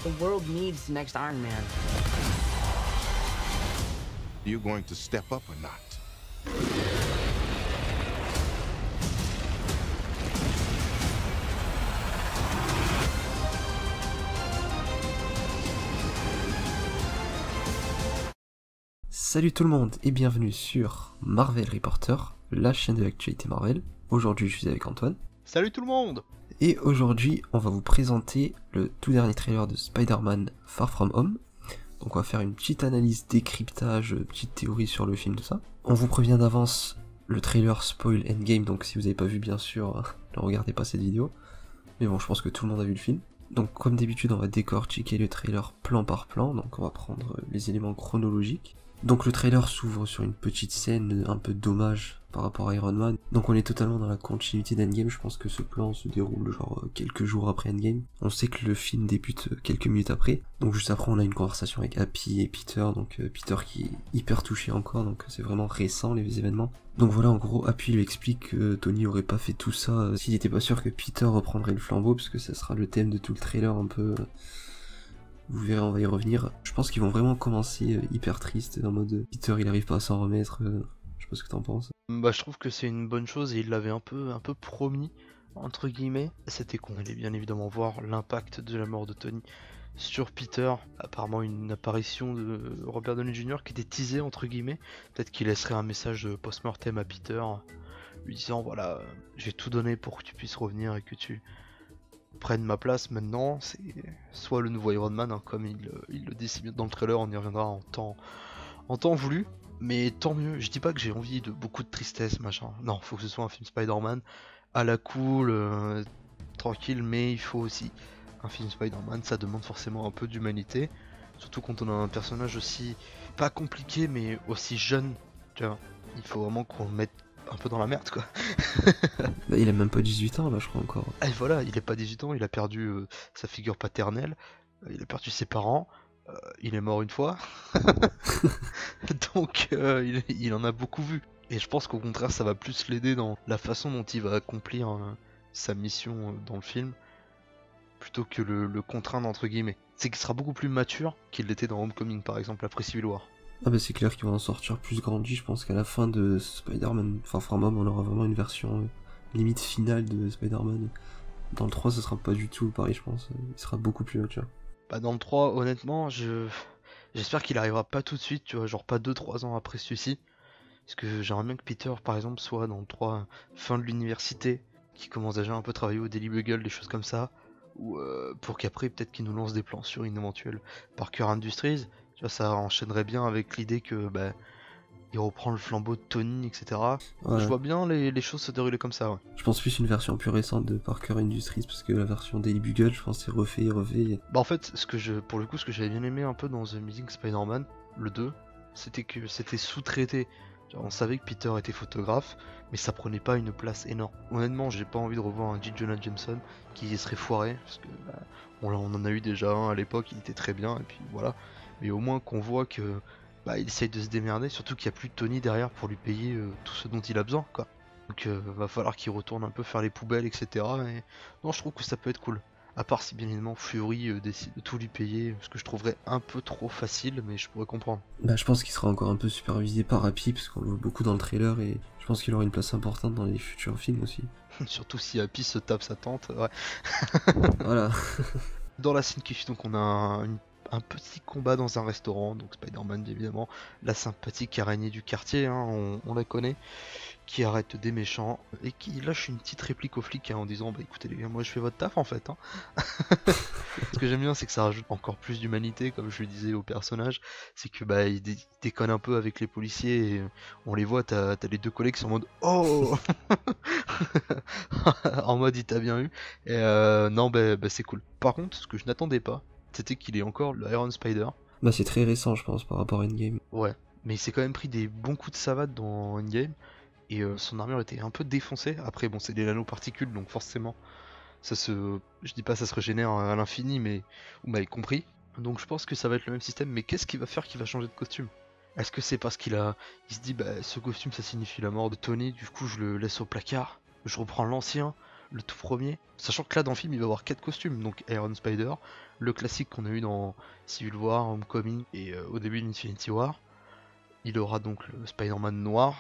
The world needs the next Iron Man. Are you going to step up or not? Salut tout le monde et bienvenue sur Marvel Reporter, la chaîne de l'actualité Marvel. Aujourd'hui je suis avec Antoine. Salut tout le monde! Et aujourd'hui on va vous présenter le tout dernier trailer de Spider-Man Far From Home. Donc on va faire une petite analyse, décryptage, petite théorie sur le film, tout ça. On vous prévient d'avance, le trailer spoil Endgame, donc si vous n'avez pas vu bien sûr, ne regardez pas cette vidéo. Mais bon, je pense que tout le monde a vu le film. Donc comme d'habitude on va décortiquer le trailer plan par plan, donc on va prendre les éléments chronologiques. Donc le trailer s'ouvre sur une petite scène un peu d'hommage par rapport à Iron Man. Donc on est totalement dans la continuité d'Endgame, je pense que ce plan se déroule genre quelques jours après Endgame. On sait que le film débute quelques minutes après. Donc juste après on a une conversation avec Happy et Peter, donc Peter qui est hyper touché encore, donc c'est vraiment récent les événements. Donc voilà, en gros Happy lui explique que Tony aurait pas fait tout ça s'il était pas sûr que Peter reprendrait le flambeau, parce que ça sera le thème de tout le trailer un peu... Vous verrez, on va y revenir. Je pense qu'ils vont vraiment commencer hyper triste, en mode Peter il arrive pas à s'en remettre. Je sais pas ce que t'en penses. Bah je trouve que c'est une bonne chose et il l'avait un peu promis, entre guillemets. C'était qu'on allait bien évidemment voir l'impact de la mort de Tony sur Peter. Apparemment une apparition de Robert Downey Jr. qui était teasée entre guillemets. Peut-être qu'il laisserait un message post-mortem à Peter, lui disant voilà, j'ai tout donné pour que tu puisses revenir et que tu prenne ma place maintenant. C'est soit le nouveau Iron Man, hein, comme il le dit si bien dans le trailer, on y reviendra en temps voulu. Mais tant mieux, je dis pas que j'ai envie de beaucoup de tristesse, machin. Non, faut que ce soit un film Spider-Man à la cool, tranquille, mais il faut aussi un film Spider-Man, ça demande forcément un peu d'humanité. Surtout quand on a un personnage aussi, pas compliqué, mais aussi jeune, tu vois. Il faut vraiment qu'on le mette un peu dans la merde, quoi. Bah, il a même pas 18 ans là, je crois encore. Et voilà, il est pas 18 ans, il a perdu sa figure paternelle, il a perdu ses parents, il est mort une fois. Donc il en a beaucoup vu. Et je pense qu'au contraire ça va plus l'aider dans la façon dont il va accomplir sa mission dans le film, plutôt que le contraindre entre guillemets. C'est qu'il sera beaucoup plus mature qu'il l'était dans Homecoming par exemple, après Civil War. Ah bah c'est clair qu'ils vont en sortir plus grandi, je pense qu'à la fin de Spider-Man Far From Home on aura vraiment une version limite finale de Spider-Man. Dans le 3 ce sera pas du tout pareil je pense, il sera beaucoup plus mature. Bah dans le 3 honnêtement j'espère qu'il arrivera pas tout de suite, tu vois, genre pas 2-3 ans après celui-ci. Parce que j'aimerais bien que Peter, par exemple, soit dans le 3, fin de l'université, qui commence déjà un peu à travailler au Daily Bugle, des choses comme ça, ou pour qu'après, peut-être qu'il nous lance des plans sur une éventuelle Parker Industries. Tu vois, ça enchaînerait bien avec l'idée que, bah, il reprend le flambeau de Tony, etc. Ouais. Je vois bien les choses se dérouler comme ça, ouais. Je pense plus une version plus récente de Parker Industries, parce que la version Daily Bugle, je pense c'est refait. Bah en fait, pour le coup, ce que j'avais bien aimé un peu dans The Amazing Spider-Man, le 2, c'était que c'était sous-traité. Genre, on savait que Peter était photographe, mais ça prenait pas une place énorme. Honnêtement, j'ai pas envie de revoir un J. Jonah Jameson qui serait foiré, parce que bah, on en a eu déjà un à l'époque, il était très bien, et puis voilà. Mais au moins qu'on voit que bah, il essaye de se démerder, surtout qu'il n'y a plus de Tony derrière pour lui payer tout ce dont il a besoin, quoi. Donc va falloir qu'il retourne un peu faire les poubelles, etc. Et non, je trouve que ça peut être cool. À part si bien évidemment Fury décide de tout lui payer, ce que je trouverais un peu trop facile, mais je pourrais comprendre. Bah je pense qu'il sera encore un peu supervisé par Happy, parce qu'on le voit beaucoup dans le trailer, et je pense qu'il aura une place importante dans les futurs films aussi. Surtout si Happy se tape sa tante, ouais. Voilà. Dans la scène qui suit, donc on a un petit combat dans un restaurant, donc Spider-Man bien évidemment, la sympathique araignée du quartier, hein, on la connaît, qui arrête des méchants et qui lâche une petite réplique aux flics, hein, en disant bah écoutez les gars, moi je fais votre taf en fait, hein. Ce que j'aime bien, c'est que ça rajoute encore plus d'humanité, comme je le disais au personnage, c'est que bah il déconne un peu avec les policiers et on les voit, t'as les deux collègues qui sont en mode oh en mode il t'a bien eu. Et non bah c'est cool. Par contre, ce que je n'attendais pas, c'était qu'il ait encore le Iron Spider. Bah c'est très récent je pense par rapport à Endgame. Ouais, mais il s'est quand même pris des bons coups de savate dans Endgame. Et son armure était un peu défoncée. Après bon, c'est des nanoparticules, donc forcément je dis pas ça se régénère à l'infini, mais vous m'avez compris. Donc je pense que ça va être le même système, mais qu'est-ce qui va faire qu'il va changer de costume? Est-ce que c'est parce il se dit bah ce costume ça signifie la mort de Tony, du coup je le laisse au placard, je reprends l'ancien, le tout premier. Sachant que là dans le film il va avoir 4 costumes, donc Iron Spider, le classique qu'on a eu dans Civil War, Homecoming et au début d'Infinity War. Il aura donc le Spider-Man noir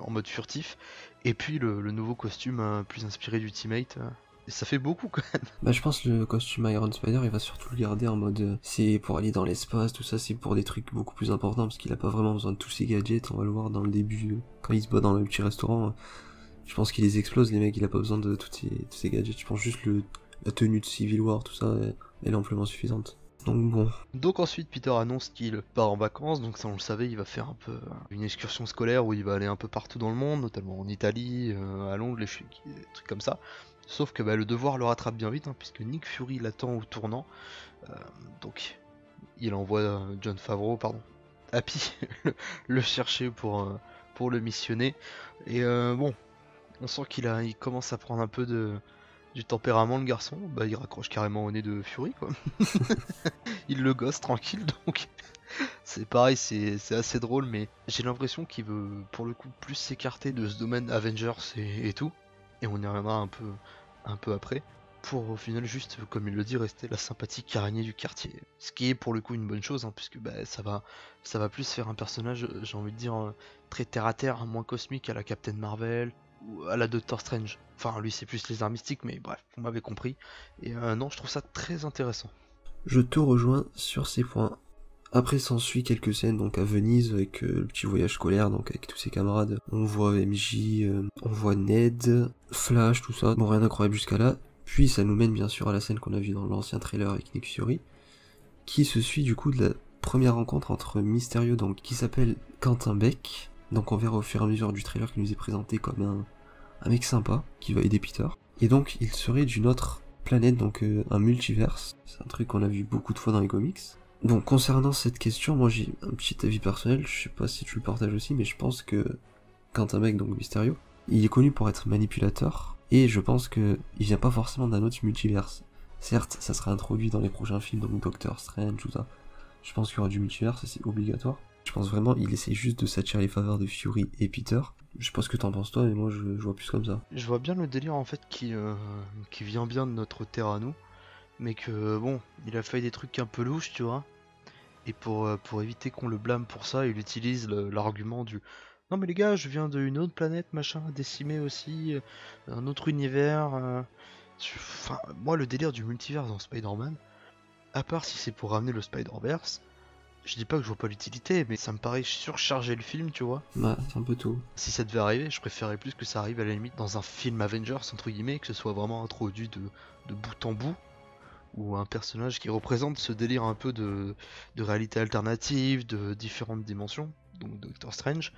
en mode furtif, et puis le nouveau costume plus inspiré d'Ultimate. Et ça fait beaucoup quand même. Bah je pense le costume Iron Spider il va surtout le garder en mode c'est pour aller dans l'espace, tout ça c'est pour des trucs beaucoup plus importants parce qu'il a pas vraiment besoin de tous ces gadgets, on va le voir dans le début quand il se bat dans le petit restaurant, je pense qu'il les explose les mecs, il a pas besoin de tous ces gadgets, je pense juste la tenue de Civil War, tout ça, elle est amplement suffisante. Donc bon. Donc ensuite Peter annonce qu'il part en vacances, donc ça on le savait, il va faire un peu une excursion scolaire où il va aller un peu partout dans le monde, notamment en Italie, à Londres, des trucs comme ça. Sauf que le devoir le rattrape bien vite, puisque Nick Fury l'attend au tournant. Donc il envoie John Favreau, Happy, le chercher pour le missionner. Et bon, on sent il commence à prendre un peu du tempérament le garçon. Il raccroche carrément au nez de Fury quoi. Il le gosse tranquille donc. C'est pareil, c'est assez drôle, mais j'ai l'impression qu'il veut pour le coup plus s'écarter de ce domaine Avengers et tout. Et on y reviendra un peu après, pour au final juste, comme il le dit, rester la sympathique araignée du quartier. Ce qui est pour le coup une bonne chose, puisque ça va plus faire un personnage, j'ai envie de dire, très terre à terre, moins cosmique à la Captain Marvel, ou à la Doctor Strange. Enfin lui c'est plus les arts mystiques, mais bref, vous m'avez compris. Et non, je trouve ça très intéressant. Je te rejoins sur ces points. Après s'ensuit quelques scènes donc à Venise avec le petit voyage scolaire, donc avec tous ses camarades. On voit MJ, on voit Ned, Flash, tout ça. Bon, rien d'incroyable jusqu'à là. Puis ça nous mène bien sûr à la scène qu'on a vue dans l'ancien trailer avec Nick Fury, qui se suit du coup de la première rencontre entre Mysterio, donc qui s'appelle Quentin Beck. Donc on verra au fur et à mesure du trailer qui nous est présenté comme un mec sympa qui va aider Peter. Et donc il serait d'une autre planète, donc un multiverse. C'est un truc qu'on a vu beaucoup de fois dans les comics. Donc concernant cette question, moi j'ai un petit avis personnel, je sais pas si tu le partages aussi, mais je pense que Quentin Beck, donc Mysterio, il est connu pour être manipulateur, et je pense que il vient pas forcément d'un autre multiverse. Certes, ça sera introduit dans les prochains films, donc Doctor Strange, tout ça. Je pense qu'il y aura du multiverse, c'est obligatoire. Je pense vraiment il essaie juste de s'attirer les faveurs de Fury et Peter. Je sais pas ce que t'en penses toi, mais moi je vois plus comme ça. Je vois bien le délire en fait qui vient bien de notre terre à nous. Mais que bon, il a fait des trucs un peu louches, tu vois. Et pour éviter qu'on le blâme pour ça, il utilise l'argument du non mais les gars, je viens d'une autre planète, machin, décimée aussi, un autre univers. Enfin, moi le délire du multivers dans Spider-Man, à part si c'est pour ramener le Spider-Verse, je dis pas que je vois pas l'utilité, mais ça me paraît surcharger le film, tu vois. Bah, c'est un peu tôt. Si ça devait arriver, je préférerais plus que ça arrive à la limite dans un film Avengers, entre guillemets, que ce soit vraiment introduit de bout en bout. Ou un personnage qui représente ce délire un peu de réalité alternative, de différentes dimensions, donc Doctor Strange,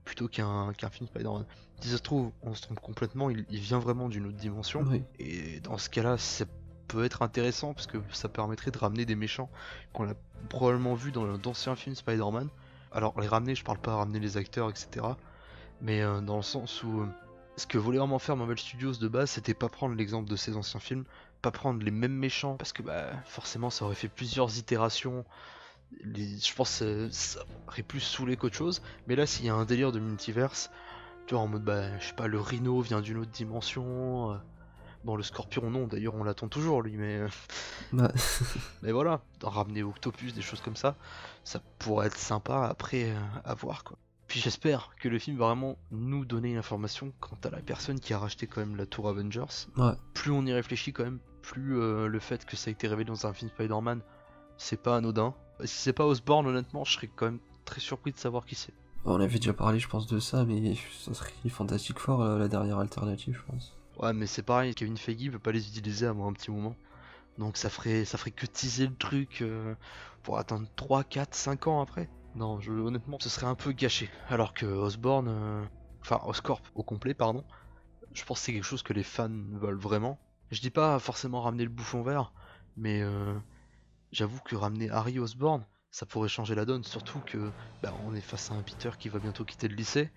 plutôt qu'un film Spider-Man. Si ça se trouve, on se trompe complètement, il vient vraiment d'une autre dimension, Oui. et dans ce cas-là, ça peut être intéressant, parce que ça permettrait de ramener des méchants qu'on a probablement vus dans d'anciens films Spider-Man. Alors les ramener, je parle pas ramener les acteurs, etc., mais dans le sens où ce que voulait vraiment faire Marvel Studios de base, c'était pas prendre l'exemple de ces anciens films, pas prendre les mêmes méchants, parce que forcément ça aurait fait plusieurs itérations, je pense que ça aurait plus saoulé qu'autre chose, mais là s'il y a un délire de multiverse, tu vois en mode je sais pas, le Rhino vient d'une autre dimension, bon le Scorpion non, d'ailleurs on l'attend toujours lui, mais Bah, mais voilà, ramener Octopus, des choses comme ça pourrait être sympa après à voir quoi. Puis j'espère que le film va vraiment nous donner une information quant à la personne qui a racheté quand même la tour Avengers. ouais. Plus on y réfléchit quand même, plus le fait que ça a été révélé dans un film Spider-Man, c'est pas anodin. Si c'est pas Osborn, honnêtement, je serais quand même très surpris de savoir qui c'est. On avait déjà parlé, je pense, de ça, mais ça serait Fantastic Four, la dernière alternative, je pense. Ouais, mais c'est pareil, Kevin Feige veut pas les utiliser avant un petit moment. Donc ça ferait que teaser le truc pour attendre 3, 4, 5 ans après. Non, honnêtement, ce serait un peu gâché. Alors que Osborn, enfin Oscorp au complet, pardon, je pense que c'est quelque chose que les fans veulent vraiment. Je dis pas forcément ramener le bouffon vert, mais j'avoue que ramener Harry Osborn, ça pourrait changer la donne, surtout que on est face à un Peter qui va bientôt quitter le lycée,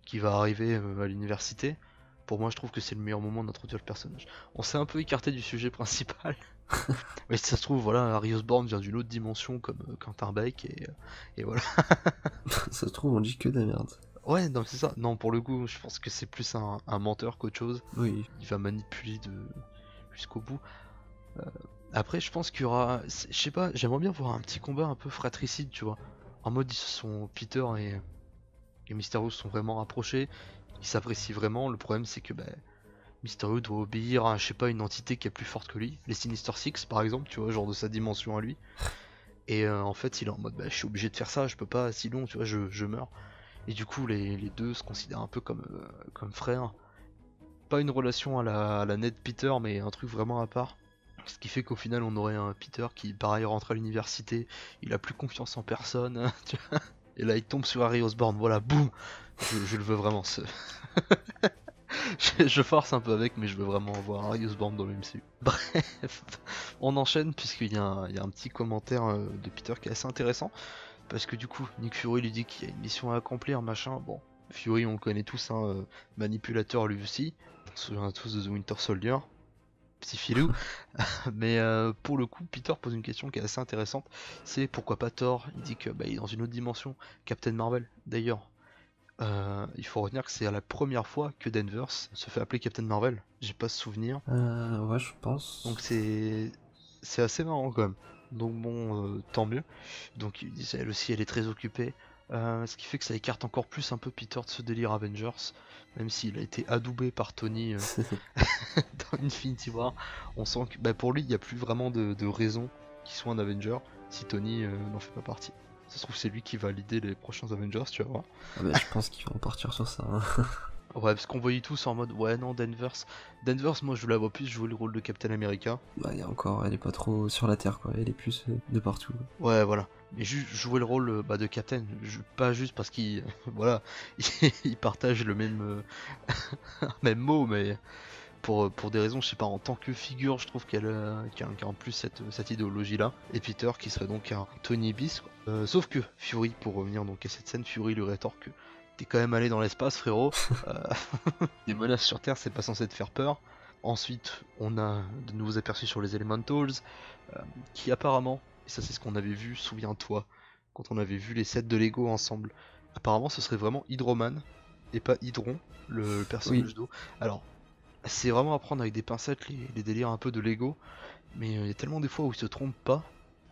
qui va arriver à l'université. Pour moi, je trouve que c'est le meilleur moment d'introduire le personnage. On s'est un peu écarté du sujet principal. Mais si ça se trouve, voilà, Harry Osborn vient d'une autre dimension comme Quentin Beck et voilà. Ça se trouve, on dit que de la merde. Ouais, non, c'est ça. Non, pour le coup, je pense que c'est plus un menteur qu'autre chose. Oui. Il va manipuler jusqu'au bout. Euh, Après, je pense qu'il y aura. Je sais pas, j'aimerais bien voir un petit combat un peu fratricide, tu vois. En mode, ils se sont. Peter et Mysterio se sont vraiment rapprochés. Ils s'apprécient vraiment. Le problème, c'est que Mysterio doit obéir à, je sais pas, une entité qui est plus forte que lui. Les Sinister Six, par exemple, tu vois, genre de sa dimension à lui. Et en fait, il est en mode, je suis obligé de faire ça, je peux pas, sinon, tu vois, je meurs. Et du coup, les deux se considèrent un peu comme frères. Pas une relation à la Ned Peter, mais un truc vraiment à part. Ce qui fait qu'au final, on aurait un Peter qui, pareil, rentre à l'université, il a plus confiance en personne, tu vois. Et là, il tombe sur Harry Osborn, voilà, boum. Je le veux vraiment. Je force un peu avec, mais je veux vraiment voir Harry Osborn dans le MCU. Bref, on enchaîne puisqu'il y a un petit commentaire de Peter qui est assez intéressant. Parce que du coup, Nick Fury lui dit qu'il y a une mission à accomplir, machin. Bon, Fury, on le connaît tous, hein, manipulateur lui aussi. On se souvient tous de The Winter Soldier. Petit filou. Mais pour le coup, Peter pose une question qui est assez intéressante. C'est pourquoi pas Thor? Il dit que il est dans une autre dimension. Captain Marvel, d'ailleurs. Il faut retenir que c'est la première fois que Danvers se fait appeler Captain Marvel. J'ai pas ce souvenir. Ouais, je pense. Donc c'est assez marrant quand même. Donc bon, tant mieux. Donc il dit elle aussi, elle est très occupée. Ce qui fait que ça écarte encore plus un peu Peter de ce délire Avengers. Même s'il a été adoubé par Tony dans Infinity War. On sent que pour lui, il n'y a plus vraiment de raison qu'il soit un Avenger si Tony n'en fait pas partie. Ça se trouve, c'est lui qui va leader les prochains Avengers, tu vas voir. Ah je pense qu'ils vont partir sur ça. Hein. Ouais, parce qu'on voyait tous en mode ouais, non, Danvers. Danvers, moi je la vois plus jouer le rôle de Captain America. Il y a encore, elle est pas trop sur la terre, quoi. Elle est plus de partout. Ouais, voilà. Mais juste jouer le rôle de Captain, pas juste parce qu'il voilà, il partage le même même mot, mais pour des raisons, je sais pas, en tant que figure, je trouve qu'elle incarne plus cette idéologie-là. Et Peter qui serait donc un Tony bis, quoi. Sauf que Fury, pour revenir donc à cette scène, Fury lui rétorque: t'es quand même allé dans l'espace, frérot. Des menaces sur Terre, c'est pas censé te faire peur. Ensuite, on a de nouveaux aperçus sur les Elementals, qui apparemment, et ça c'est ce qu'on avait vu, souviens-toi, quand on avait vu les sets de Lego ensemble, apparemment ce serait vraiment Hydroman, et pas Hydron, le personnage d'eau. Alors, c'est vraiment à prendre avec des pincettes les délires un peu de Lego, mais il y a tellement des fois où ils se trompent pas.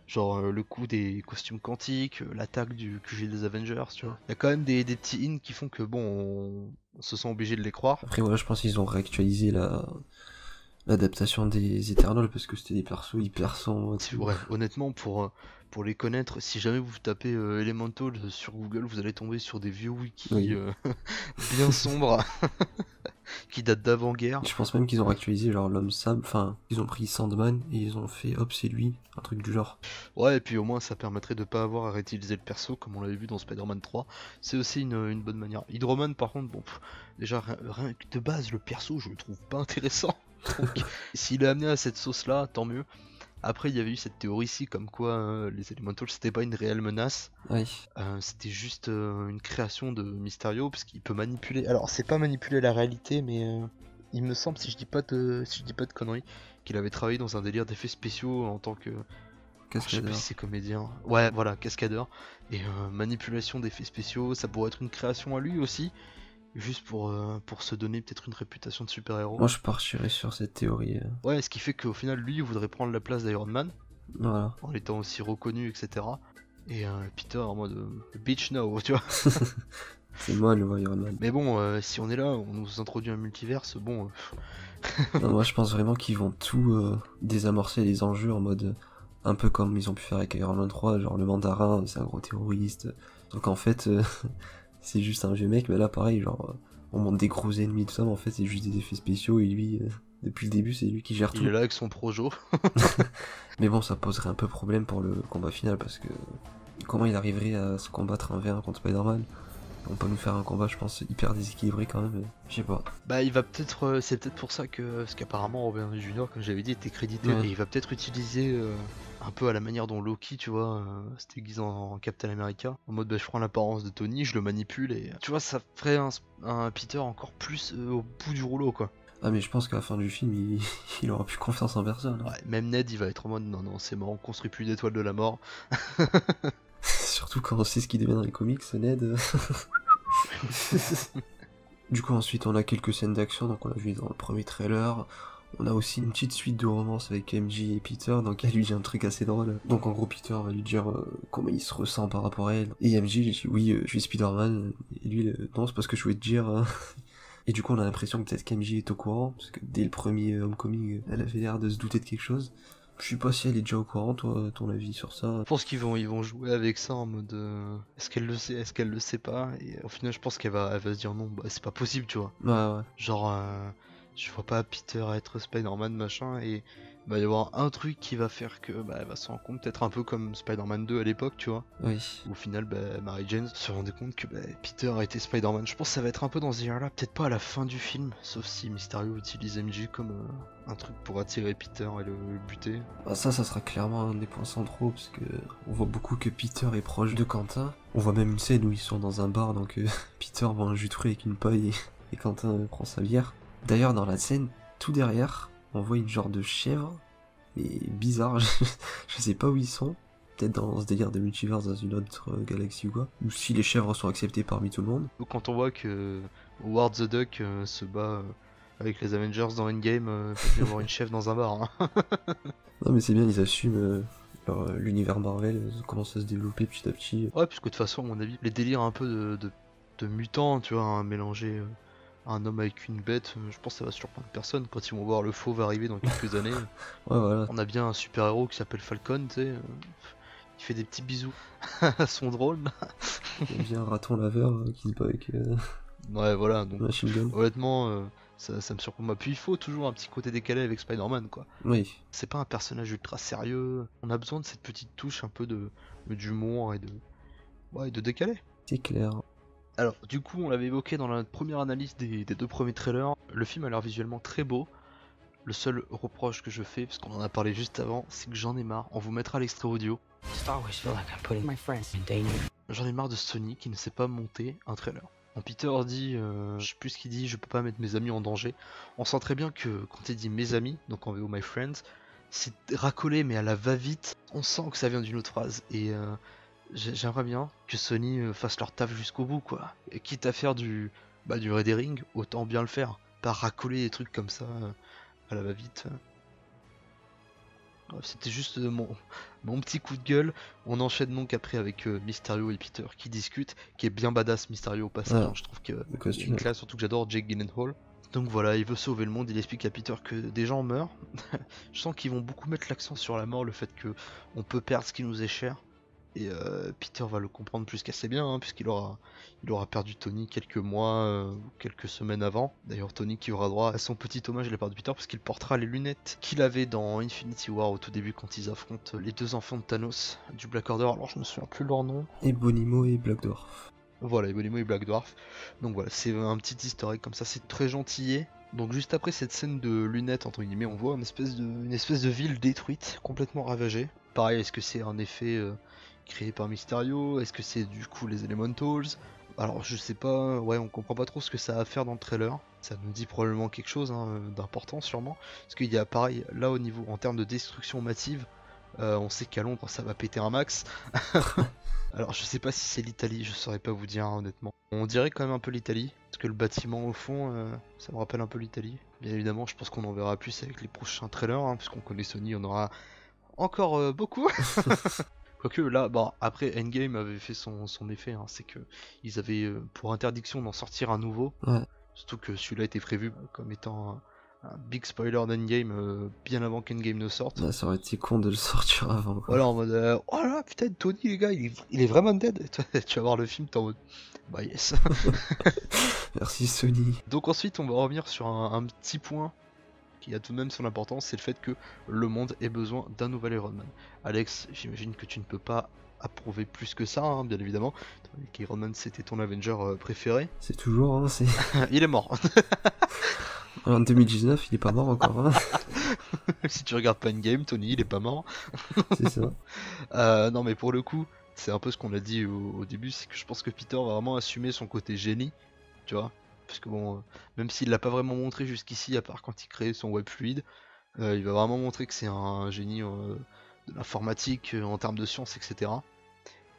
Genre le coup des costumes quantiques, l'attaque du QG des Avengers, tu vois. Il y a quand même des petits hints qui font que bon, on se sent obligé de les croire. Après voilà, je pense qu'ils ont réactualisé l'adaptation des Eternals parce que c'était des persos hyper sombres. Ouais, honnêtement, pour les connaître, si jamais vous tapez Elemental sur Google, vous allez tomber sur des vieux wikis bien sombres qui datent d'avant-guerre. Je pense même qu'ils ont réactualisé genre l'homme sable, enfin, ils ont pris Sandman et ils ont fait hop, c'est lui, un truc du genre. Ouais, et puis au moins ça permettrait de pas avoir à réutiliser le perso comme on l'avait vu dans Spider-Man 3. C'est aussi une bonne manière. Hydroman, par contre, bon, déjà rien que de base, le perso, je le trouve pas intéressant. Donc, s'il est amené à cette sauce-là, tant mieux. Après, il y avait eu cette théorie ici comme quoi les Elementals c'était pas une réelle menace. Oui. C'était juste une création de Mysterio parce qu'il peut manipuler. Alors, c'est pas manipuler la réalité, mais il me semble, si je dis pas de conneries, qu'il avait travaillé dans un délire d'effets spéciaux en tant que. Je sais plus si c'est comédien. Ouais, voilà, cascadeur. Et manipulation d'effets spéciaux, ça pourrait être une création à lui aussi. Juste pour se donner peut-être une réputation de super-héros. Moi je partirais sur cette théorie. Ouais, ce qui fait qu'au final, lui, il voudrait prendre la place d'Iron Man. Voilà. En étant aussi reconnu, etc. Et Peter en mode bitch no, tu vois. C'est moi le Iron Man. Mais bon, si on est là, on nous introduit un multiverse, bon. Non, moi je pense vraiment qu'ils vont tout désamorcer les enjeux en mode un peu comme ils ont pu faire avec Iron Man 3, genre le mandarin, c'est un gros terroriste. Donc en fait. C'est juste un vieux mec, mais là pareil, genre on monte des gros ennemis tout ça, mais en fait c'est juste des effets spéciaux et lui, depuis le début c'est lui qui gère tout. Il est là avec son projo. Mais bon, ça poserait un peu problème pour le combat final parce que comment il arriverait à se combattre un V1 contre Spider-Man? On peut nous faire un combat, je pense, hyper déséquilibré quand même, je sais pas. Il va peut-être, c'est peut-être pour ça que, parce qu'apparemment Robert Downey Jr., comme j'avais dit, était crédité, et il va peut-être utiliser un peu à la manière dont Loki, tu vois, se déguise en Captain America, en mode je prends l'apparence de Tony, je le manipule, et tu vois, ça ferait un Peter encore plus au bout du rouleau, quoi. Ah mais je pense qu'à la fin du film, il aura plus confiance en personne. Ouais, même Ned, il va être en mode non, c'est mort, on construit plus d'étoiles de la mort. Surtout quand on sait ce qu'il devient dans les comics, Ned. Du coup, ensuite, on a quelques scènes d'action, donc on l'a vu dans le premier trailer. On a aussi une petite suite de romance avec MJ et Peter, donc elle lui dit un truc assez drôle. Donc en gros, Peter va lui dire comment il se ressent par rapport à elle. Et MJ lui dit oui, je suis Spider-Man. Et lui, non, c'est pas ce que je voulais te dire. Hein. Et du coup, on a l'impression que peut-être qu'MJ est au courant, parce que dès le premier Homecoming, elle avait l'air de se douter de quelque chose. Je sais pas si elle est déjà au courant, toi, ton avis sur ça. Je pense qu'ils vont jouer avec ça en mode est-ce qu'elle le sait, est-ce qu'elle le sait pas, et au final je pense elle va se dire non, bah c'est pas possible, tu vois. Ouais. Genre je vois pas Peter être Spider-Man machin, et bah y avoir un truc qui va faire que bah elle va se rendre compte, peut-être un peu comme Spider-Man 2 à l'époque, tu vois. Oui. Au final, bah, Mary Jane se rendait compte que bah, Peter a été Spider-Man. Je pense que ça va être un peu dans ce délire-là, peut-être pas à la fin du film, sauf si Mysterio utilise MJ comme un truc pour attirer Peter et le buter. Bah ça sera clairement un des points centraux, parce que on voit beaucoup que Peter est proche de Quentin. On voit même une scène où ils sont dans un bar, donc Peter vend un jus de fruits avec une paille et Quentin prend sa bière. D'ailleurs, dans la scène, tout derrière, on voit une genre de chèvre, mais bizarre, je sais pas où ils sont. Peut-être dans ce délire de multiverse dans une autre galaxie ou quoi. Ou si les chèvres sont acceptées parmi tout le monde. Donc quand on voit que Howard the Duck se bat avec les Avengers dans Endgame, peut y avoir une chèvre dans un bar. Hein. Non mais c'est bien, ils assument l'univers Marvel commence à se développer petit à petit. Ouais, puisque de toute façon, à mon avis, les délires un peu de mutants, tu vois, hein, mélanger un homme avec une bête, je pense que ça va surprendre personne quand ils vont voir le fauve arriver dans quelques années. Ouais, voilà. On a bien un super héros qui s'appelle Falcon, tu sais. Il fait des petits bisous à son drone. Il y a bien un raton laveur qui se bat avec Ouais, voilà, donc machine gun. honnêtement, ça me surprend pas. Puis il faut toujours un petit côté décalé avec Spider-Man, quoi. Oui. C'est pas un personnage ultra sérieux. On a besoin de cette petite touche un peu d'humour et de décalé. C'est clair. Alors, du coup, on l'avait évoqué dans la première analyse des deux premiers trailers. Le film a l'air visuellement très beau. Le seul reproche que je fais, parce qu'on en a parlé juste avant, c'est que j'en ai marre. On vous mettra l'extrait audio. J'en ai marre de Sony qui ne sait pas monter un trailer. Quand Peter dit, je sais plus ce qu'il dit, je peux pas mettre mes amis en danger. On sent très bien que quand il dit mes amis, donc en VO my friends, c'est racolé mais à la va-vite. On sent que ça vient d'une autre phrase. Et j'aimerais bien que Sony fasse leur taf jusqu'au bout, quoi. Et quitte à faire du Red Herring, autant bien le faire. Pas racoler des trucs comme ça à la va-vite. C'était juste mon petit coup de gueule. On enchaîne donc après avec Mysterio et Peter qui discutent, qui est bien badass Mysterio au passage. Ouais, Je trouve que le costume. une classe, surtout que j'adore Jake Gyllenhaal. Donc voilà, il veut sauver le monde, il explique à Peter que des gens meurent. Je sens qu'ils vont beaucoup mettre l'accent sur la mort, le fait que on peut perdre ce qui nous est cher. Et Peter va le comprendre plus qu'assez bien, hein, puisqu'il aura perdu Tony quelques mois ou quelques semaines avant. D'ailleurs, Tony qui aura droit à son petit hommage de la part de Peter, parce qu'il portera les lunettes qu'il avait dans Infinity War au tout début quand ils affrontent les deux enfants de Thanos du Black Order. Alors, je me souviens plus leur nom. Ebonimo et Black Dwarf. Voilà, Ebonimo et Black Dwarf. Donc voilà, c'est un petit historique comme ça, c'est très gentillé. Donc juste après cette scène de lunettes entre guillemets, on voit une espèce de ville détruite, complètement ravagée. Pareil, est-ce que c'est un effet créé par Mysterio? Est-ce que c'est du coup les Elementals? Alors je sais pas, ouais, on comprend pas trop ce que ça a à faire dans le trailer. Ça nous dit probablement quelque chose hein, d'important sûrement. Parce qu'il y a pareil, là au niveau, en termes de destruction massive, on sait qu'à Londres ça va péter un max. Alors je sais pas si c'est l'Italie, je saurais pas vous dire hein, honnêtement. On dirait quand même un peu l'Italie, parce que le bâtiment au fond, ça me rappelle un peu l'Italie. Bien évidemment, je pense qu'on en verra plus avec les prochains trailers, hein, puisqu'on connaît Sony, on aura encore beaucoup. Quoique là, bon, après Endgame avait fait son effet, hein, c'est que ils avaient pour interdiction d'en sortir un nouveau. Ouais. Surtout que celui-là était prévu comme étant un big spoiler d'Endgame bien avant qu'Endgame ne sorte. Bah, ça aurait été con de le sortir avant. Quoi. Voilà, en mode oh là putain, Tony les gars, il est vraiment dead. Et toi, tu vas voir le film, t'es en mode bah yes. Merci Sony. Donc ensuite, on va revenir sur un petit point qui a tout de même son importance, c'est le fait que le monde ait besoin d'un nouvel Iron Man. Alex, j'imagine que tu ne peux pas approuver plus que ça, hein, bien évidemment. Iron Man, c'était ton Avenger préféré. C'est toujours, hein, c'est... Il est mort. En 2019, il est pas mort encore, hein. Si tu regardes pas Endgame, Tony, il est pas mort. C'est ça. Non mais pour le coup, c'est un peu ce qu'on a dit au début, c'est que je pense que Peter va vraiment assumer son côté génie, tu vois. Parce que bon, même s'il l'a pas vraiment montré jusqu'ici, à part quand il crée son web fluide, il va vraiment montrer que c'est un génie de l'informatique en termes de science, etc.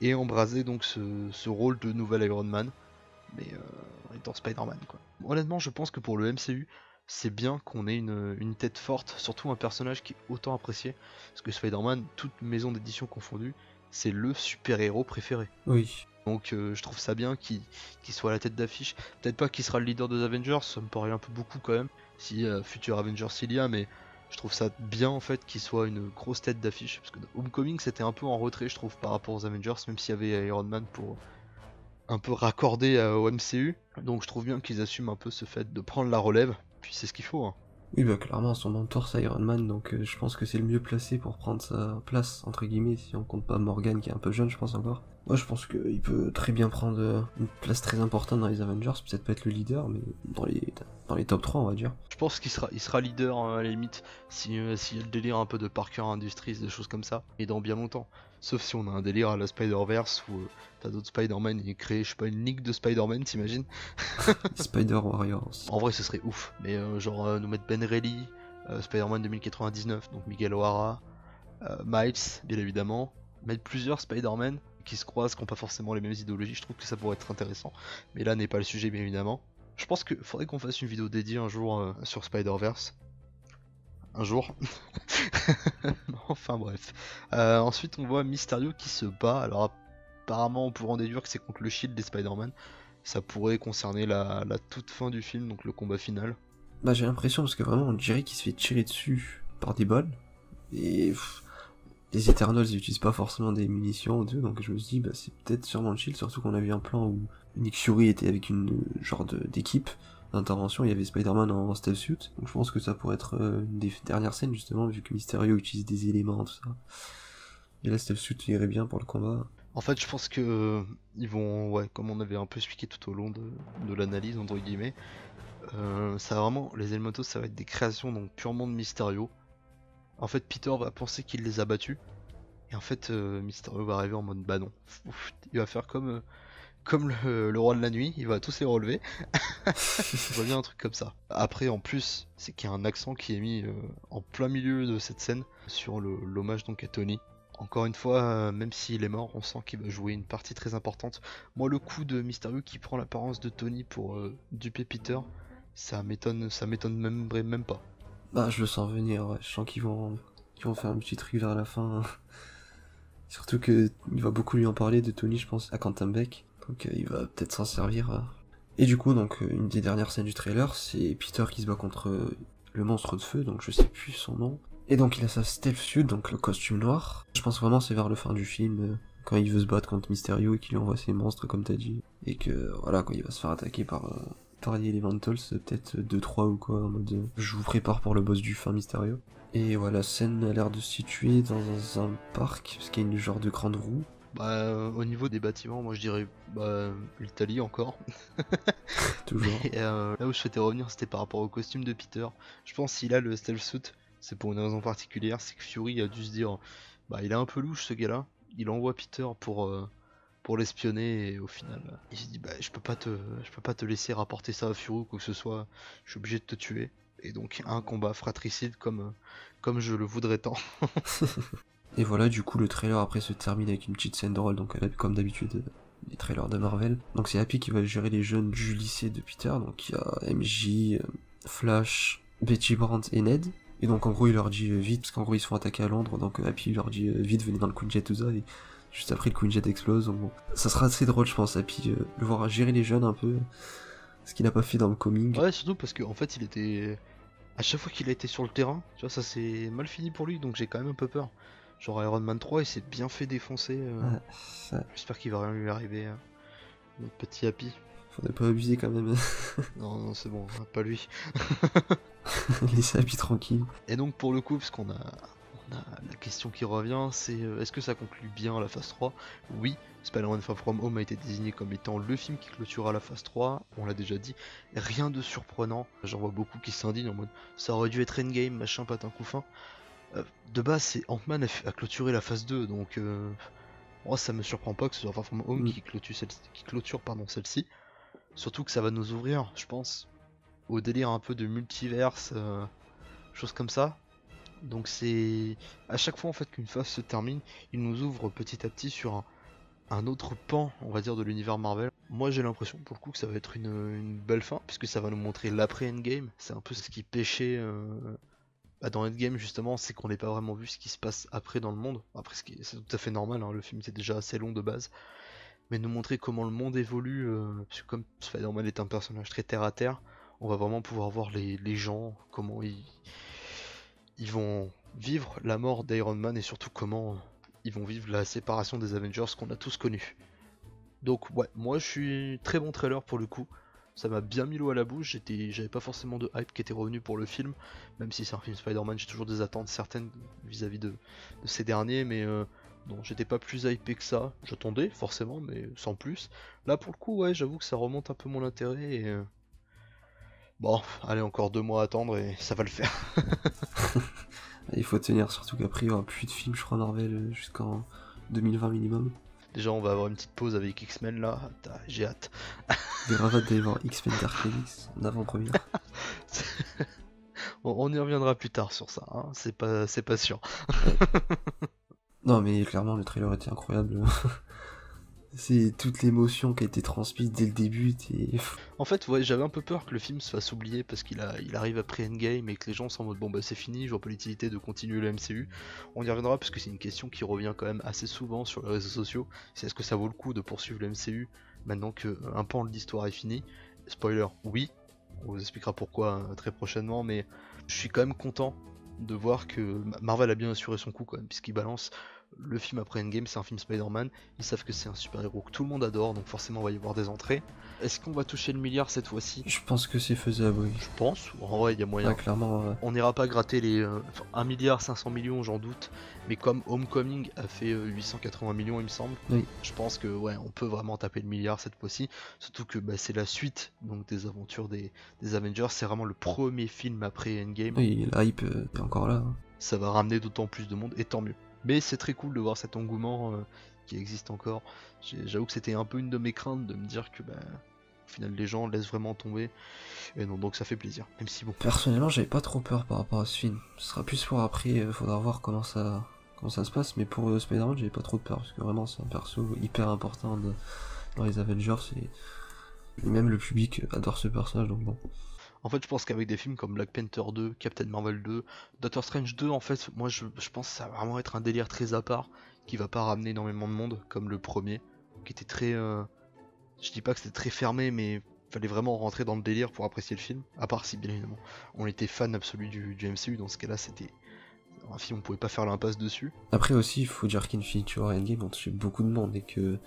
Et embraser donc ce rôle de nouvel Iron Man. mais étant Spider-Man quoi. Honnêtement, je pense que pour le MCU, c'est bien qu'on ait une tête forte, surtout un personnage qui est autant apprécié, parce que Spider-Man, toute maison d'édition confondue, c'est le super-héros préféré. Oui. Donc je trouve ça bien qu'il soit à la tête d'affiche. Peut-être pas qu'il sera le leader des Avengers, ça me paraît un peu beaucoup quand même, si futur Avengers il y a, mais je trouve ça bien en fait qu'il soit une grosse tête d'affiche. Parce que Homecoming c'était un peu en retrait je trouve par rapport aux Avengers, même s'il y avait Iron Man pour un peu raccorder au MCU. Donc je trouve bien qu'ils assument un peu ce fait de prendre la relève, puis c'est ce qu'il faut. Hein. Oui, bah clairement, son mentor c'est Iron Man, donc je pense que c'est le mieux placé pour prendre sa place, entre guillemets, si on compte pas Morgan qui est un peu jeune, je pense encore. Moi, je pense qu'il peut très bien prendre une place très importante dans les Avengers, peut-être pas être le leader, mais dans les top 3, on va dire. Je pense qu'il sera leader à la limite, si y a le délire un peu de Parker Industries, des choses comme ça, et dans bien longtemps. Sauf si on a un délire à la Spider-Verse où t'as d'autres Spider-Man et créer, je sais pas, une ligue de Spider-Man, t'imagines? Spider Warriors. En vrai, ce serait ouf, mais genre nous mettre Ben Reilly, Spider-Man 2099, donc Miguel O'Hara, Miles, bien évidemment, mettre plusieurs Spider-Man qui se croisent, qui n'ont pas forcément les mêmes idéologies, je trouve que ça pourrait être intéressant. Mais là n'est pas le sujet, bien évidemment. Je pense qu'il faudrait qu'on fasse une vidéo dédiée un jour sur Spider-Verse. Un jour. Enfin bref. Ensuite, on voit Mysterio qui se bat. Alors, apparemment, on pourrait en déduire que c'est contre le Shield des Spider-Man. Ça pourrait concerner la toute fin du film, donc le combat final. Bah, j'ai l'impression, parce que vraiment, on dirait qu'il se fait tirer dessus par des balles. Et les Eternals ils utilisent pas forcément des munitions, donc je me suis dit, bah, c'est peut-être sûrement le Shield, surtout qu'on a vu un plan où Nick Fury était avec une genre d'équipe d'intervention, il y avait Spider-Man en stealth suit, donc je pense que ça pourrait être une des dernières scènes, justement, vu que Mysterio utilise des éléments, tout ça. Et là, stealth suit irait bien pour le combat. En fait, je pense que ils vont, ouais, comme on avait un peu expliqué tout au long de l'analyse, entre guillemets, ça va vraiment, les Elementals, ça va être des créations donc purement de Mysterio. En fait, Peter va penser qu'il les a battus. Et en fait, Mysterio va arriver en mode bah non. Ouf, il va faire comme le roi de la nuit, il va tous les relever. Je vois bien un truc comme ça. Après, en plus, c'est qu'il y a un accent qui est mis en plein milieu de cette scène sur l'hommage donc à Tony. Encore une fois, même s'il est mort, on sent qu'il va jouer une partie très importante. Moi, le coup de Mysterio qui prend l'apparence de Tony pour duper Peter, ça m'étonne même pas. Bah, je le sens venir, ouais. Je sens qu'ils vont faire un petit truc vers la fin. Surtout que il va beaucoup lui en parler de Tony, je pense, à Quantum Beck. Donc il va peut-être s'en servir. Et du coup, donc une des dernières scènes du trailer, c'est Peter qui se bat contre le monstre de feu, donc je sais plus son nom. Et donc il a sa stealth suit, donc le costume noir. Je pense vraiment c'est vers le fin du film, quand il veut se battre contre Mysterio et qu'il lui envoie ses monstres, comme t'as dit. Et que voilà, quand il va se faire attaquer par les Elementals, peut-être 2-3 ou quoi, en mode je vous prépare pour le boss du fin Mysterio. Et voilà, la scène a l'air de se situer dans un parc, parce qu'il y a une genre de grande roue. Bah, au niveau des bâtiments, moi je dirais l'Italie encore. Toujours. Et là où je souhaitais revenir, c'était par rapport au costume de Peter. Je pense qu'il a le stealth suit, c'est pour une raison particulière, c'est que Fury a dû se dire, bah il est un peu louche ce gars-là. Il envoie Peter pour l'espionner et au final, il s'est dit bah je peux pas te laisser rapporter ça à Fury ou quoi que ce soit. Je suis obligé de te tuer. Et donc un combat fratricide comme je le voudrais tant. Et voilà, du coup, le trailer après se termine avec une petite scène drôle, donc comme d'habitude, les trailers de Marvel. Donc c'est Happy qui va gérer les jeunes du lycée de Peter, donc il y a MJ, Flash, Betty Brant et Ned. Et donc en gros il leur dit vite, parce qu'en gros ils se font attaquer à Londres, donc Happy leur dit vite venez dans le Quinjet tout ça, et juste après le Quinjet explose, donc bon. Ça sera assez drôle je pense, Happy, le voir gérer les jeunes un peu, ce qu'il n'a pas fait dans le comic. Ouais, surtout parce qu'en fait il était... À chaque fois qu'il a été sur le terrain, tu vois, ça s'est mal fini pour lui, donc j'ai quand même un peu peur. Genre Iron Man 3, il s'est bien fait défoncer. J'espère qu'il va rien lui arriver. Notre petit Happy. Faudrait pas abuser quand même. Non, c'est bon, pas lui. Laissez Happy tranquille. Et donc pour le coup, parce qu'on a la question qui revient, c'est est-ce que ça conclut bien la phase 3? Oui, Spider-Man Far From Home a été désigné comme étant le film qui clôturera la phase 3, on l'a déjà dit, rien de surprenant, j'en vois beaucoup qui s'indignent en mode ça aurait dû être Endgame, machin, patin couffin. De base, c'est Ant-Man a clôturé la phase 2, donc moi ça me surprend pas que ce soit Far From Home qui clôture celle-ci, surtout que ça va nous ouvrir, je pense, au délire un peu de multiverse, choses comme ça. Donc c'est à chaque fois en fait qu'une phase se termine, il nous ouvre petit à petit sur un autre pan, on va dire, de l'univers Marvel. Moi j'ai l'impression pour le coup que ça va être une belle fin, puisque ça va nous montrer l'après Endgame. C'est un peu ce qui pêchait dans Endgame justement, c'est qu'on n'ait pas vraiment vu ce qui se passe après dans le monde. Après c'est tout à fait normal, hein, le film était déjà assez long de base. Mais nous montrer comment le monde évolue, parce que comme Spider-Man est un personnage très terre à terre, on va vraiment pouvoir voir les gens, comment ils vont vivre la mort d'Iron Man et surtout comment ils vont vivre la séparation des Avengers qu'on a tous connus. Donc ouais, moi je suis très bon trailer pour le coup. Ça m'a bien mis l'eau à la bouche, j'avais pas forcément de hype qui était revenu pour le film, même si c'est un film Spider-Man, j'ai toujours des attentes certaines vis-à-vis de ces derniers, mais non, j'étais pas plus hypé que ça. J'attendais forcément, mais sans plus. Là pour le coup, ouais, j'avoue que ça remonte un peu mon intérêt et bon, allez, encore 2 mois à attendre et ça va le faire. Il faut tenir, surtout qu'après il y aura plus de films, je crois, Marvel jusqu'en 2020 minimum. Déjà, on va avoir une petite pause avec X-Men là, j'ai hâte. Grave hâte d'aller voir X-Men Dark Phoenix en avant-première. On y reviendra plus tard sur ça, hein. C'est pas sûr. Non mais clairement le trailer était incroyable. C'est toute l'émotion qui a été transmise dès le début. En fait, ouais, j'avais un peu peur que le film se fasse oublier parce il arrive après Endgame et que les gens sont en mode bon bah c'est fini, je vois pas l'utilité de continuer le MCU. On y reviendra parce que c'est une question qui revient quand même assez souvent sur les réseaux sociaux. C'est est-ce que ça vaut le coup de poursuivre le MCU maintenant qu'un pan de l'histoire est fini? Spoiler, oui. On vous expliquera pourquoi très prochainement, mais je suis quand même content de voir que Marvel a bien assuré son coup quand même, puisqu'il balance le film après Endgame, c'est un film Spider-Man, ils savent que c'est un super-héros que tout le monde adore, donc forcément il va y avoir des entrées. Est-ce qu'on va toucher le milliard cette fois-ci? Je pense que c'est faisable, oui. Je pense, en vrai il y a moyen. Ouais, clairement. On n'ira pas gratter les 1 milliard 500 millions, j'en doute, mais comme Homecoming a fait 880 millions il me semble, Oui. je pense que ouais, on peut vraiment taper le milliard cette fois-ci, surtout que c'est la suite donc des aventures des Avengers, c'est vraiment le premier film après Endgame. Oui, la hype est encore là. Ça va ramener d'autant plus de monde et tant mieux. Mais c'est très cool de voir cet engouement qui existe encore. J'avoue que c'était un peu une de mes craintes de me dire que au final les gens laissent vraiment tomber. Et non, donc ça fait plaisir. Même si bon. Personnellement, j'avais pas trop peur par rapport à ce film. Ce sera plus pour après, faudra voir comment ça se passe. Mais pour Spider-Man, j'avais pas trop de peur parce que vraiment c'est un perso hyper important dans les Avengers et même le public adore ce personnage donc bon. En fait, je pense qu'avec des films comme Black Panther 2, Captain Marvel 2, Doctor Strange 2, en fait, moi je pense que ça va vraiment être un délire très à part, qui va pas ramener énormément de monde, comme le premier, qui était très... Je dis pas que c'était très fermé, mais fallait vraiment rentrer dans le délire pour apprécier le film, à part si, bien évidemment, on était fan absolu du MCU, dans ce cas-là, c'était un film, on pouvait pas faire l'impasse dessus. Après aussi, il faut dire qu'Infinity War et Endgame ont touché beaucoup de monde, et que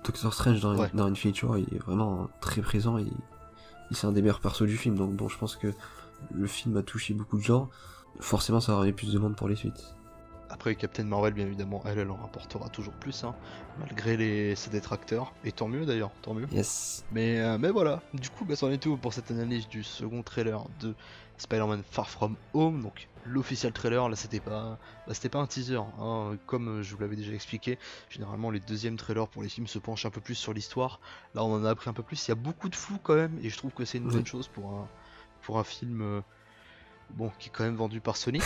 Doctor Strange dans Infinity War, il est vraiment très présent, et c'est un des meilleurs persos du film, donc bon, je pense que le film a touché beaucoup de gens, forcément ça va ramener plus de monde pour les suites. Après Captain Marvel, bien évidemment, elle en rapportera toujours plus, hein, malgré ses détracteurs, et tant mieux d'ailleurs, tant mieux. Yes. Mais voilà, du coup, c'en est tout pour cette analyse du second trailer de Spider-Man Far From Home, donc l'officiel trailer, là c'était pas un teaser, hein, comme je vous l'avais déjà expliqué, généralement les deuxièmes trailers pour les films se penchent un peu plus sur l'histoire, là on en a appris un peu plus, il y a beaucoup de flou quand même, et je trouve que c'est une bonne chose pour un film bon, qui est quand même vendu par Sony,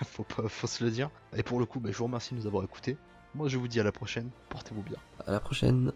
faut se le dire, et pour le coup, je vous remercie de nous avoir écoutés, moi je vous dis à la prochaine, portez-vous bien. À la prochaine.